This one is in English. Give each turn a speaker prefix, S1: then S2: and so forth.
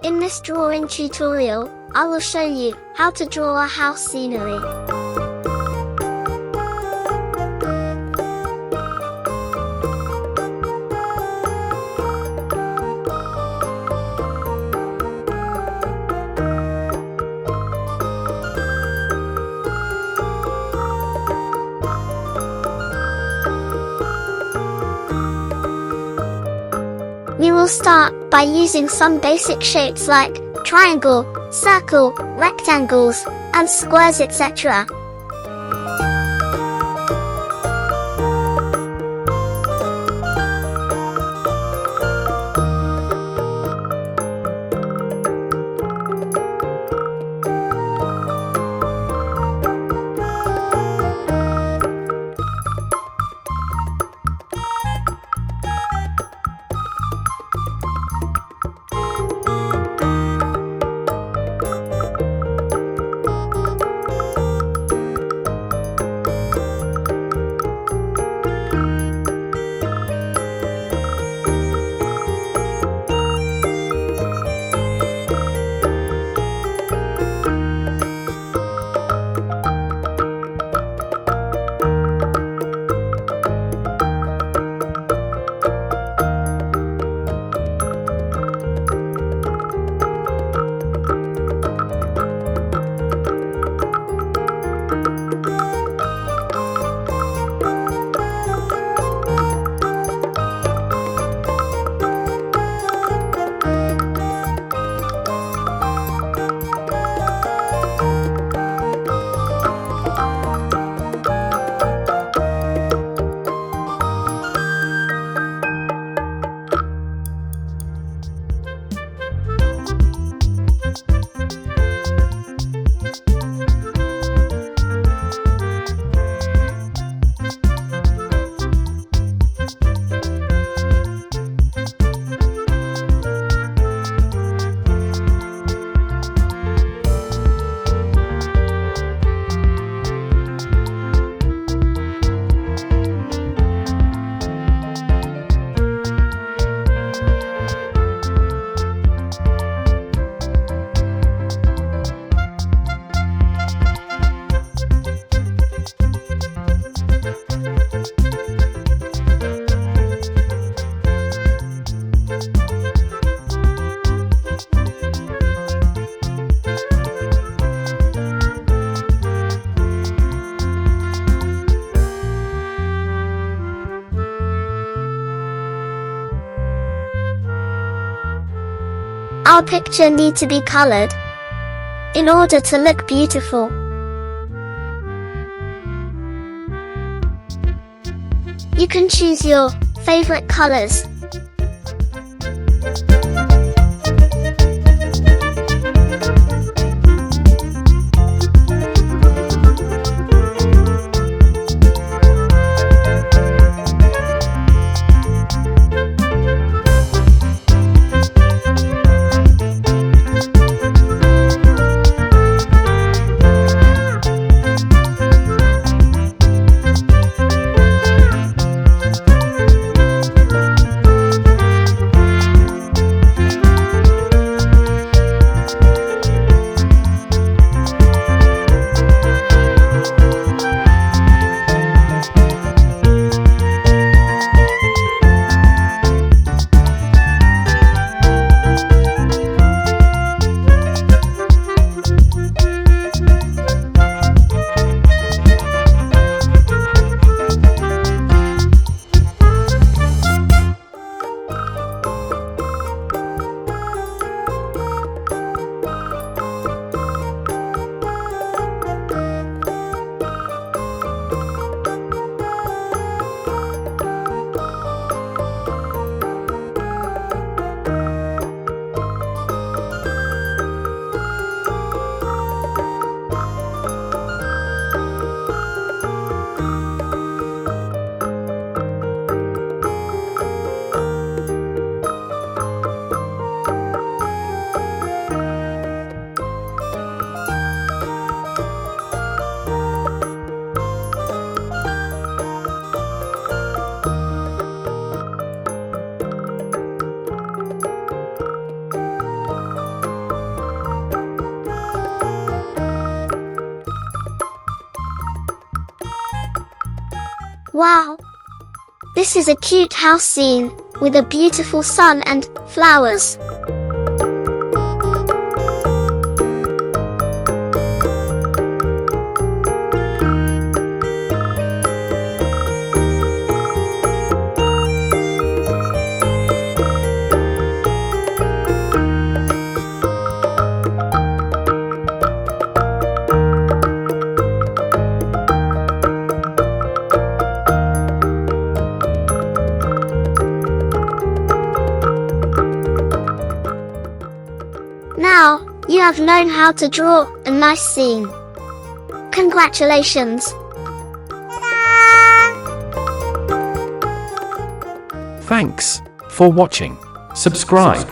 S1: In this drawing tutorial, I will show you how to draw a house scenery. We will start by using some basic shapes like triangle, circle, rectangles, and squares, etc. Our picture needs to be colored in order to look beautiful. You can choose your favorite colors. Wow! This is a cute house scene, with a beautiful sun and flowers. Now, you have known how to draw a nice scene. Congratulations!
S2: Thanks for watching. Subscribe.